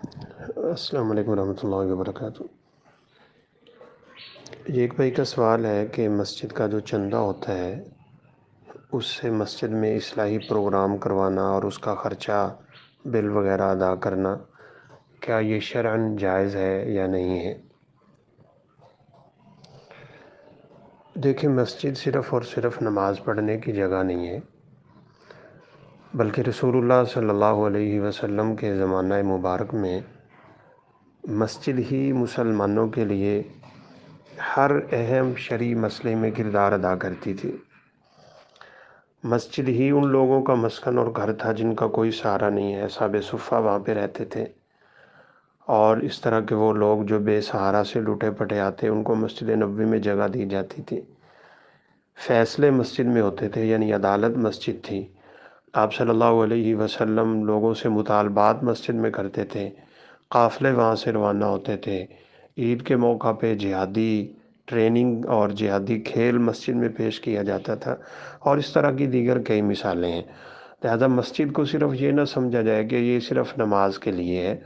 السلام علیکم ورحمۃ اللہ وبرکاتہ۔ یہ ایک بھائی کا سوال ہے کہ مسجد کا جو چندہ ہوتا ہے اس سے مسجد میں اصلاحی پروگرام کروانا اور اس کا خرچہ بل وغیرہ ادا کرنا، کیا یہ شرعاً جائز ہے یا نہیں ہے؟ دیکھیں، مسجد صرف اور صرف نماز پڑھنے کی جگہ نہیں ہے، بلکہ رسول اللہ صلی اللہ علیہ وسلم کے زمانہ مبارک میں مسجد ہی مسلمانوں کے لیے ہر اہم شرعی مسئلے میں کردار ادا کرتی تھی۔ مسجد ہی ان لوگوں کا مسکن اور گھر تھا جن کا کوئی سہارا نہیں ہے۔ اصحاب صفہ وہاں پہ رہتے تھے، اور اس طرح کے وہ لوگ جو بے سہارا سے لوٹے پٹے آتے ان کو مسجد نبوی میں جگہ دی جاتی تھی۔ فیصلے مسجد میں ہوتے تھے، یعنی عدالت مسجد تھی۔ آپ صلی اللہ علیہ وسلم لوگوں سے مطالبات مسجد میں کرتے تھے، قافلے وہاں سے روانہ ہوتے تھے۔ عید کے موقع پہ جہادی ٹریننگ اور جہادی کھیل مسجد میں پیش کیا جاتا تھا، اور اس طرح کی دیگر کئی مثالیں ہیں۔ لہذا مسجد کو صرف یہ نہ سمجھا جائے کہ یہ صرف نماز کے لیے ہے۔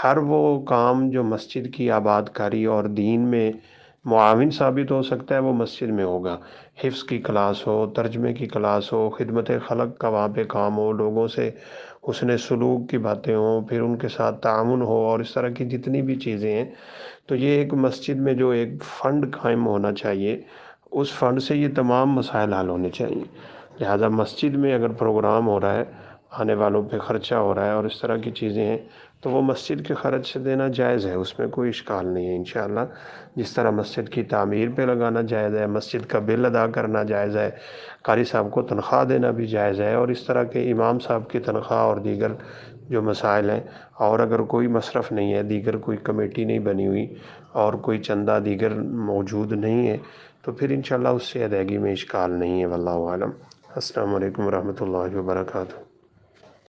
ہر وہ کام جو مسجد کی آباد کاری اور دین میں معاون ثابت ہو سکتا ہے وہ مسجد میں ہوگا۔ حفظ کی کلاس ہو، ترجمے کی کلاس ہو، خدمت خلق کا وہاں پہ کام ہو، لوگوں سے حسن سلوک کی باتیں ہوں، پھر ان کے ساتھ تعاون ہو، اور اس طرح کی جتنی بھی چیزیں ہیں، تو یہ ایک مسجد میں جو ایک فنڈ قائم ہونا چاہیے، اس فنڈ سے یہ تمام مسائل حل ہونے چاہیے۔ لہذا مسجد میں اگر پروگرام ہو رہا ہے، آنے والوں پہ خرچہ ہو رہا ہے اور اس طرح کی چیزیں ہیں، تو وہ مسجد کے خرچ سے دینا جائز ہے، اس میں کوئی اشکال نہیں ہے انشاءاللہ۔ جس طرح مسجد کی تعمیر پہ لگانا جائز ہے، مسجد کا بل ادا کرنا جائز ہے، قاری صاحب کو تنخواہ دینا بھی جائز ہے، اور اس طرح کے امام صاحب کی تنخواہ اور دیگر جو مسائل ہیں، اور اگر کوئی مصرف نہیں ہے، دیگر کوئی کمیٹی نہیں بنی ہوئی اور کوئی چندہ دیگر موجود نہیں ہے، تو پھر انشاءاللہ اس سے ادائیگی میں اشکال نہیں ہے، واللہ اعلم۔ السلام علیکم ورحمۃ اللہ وبرکاتہ۔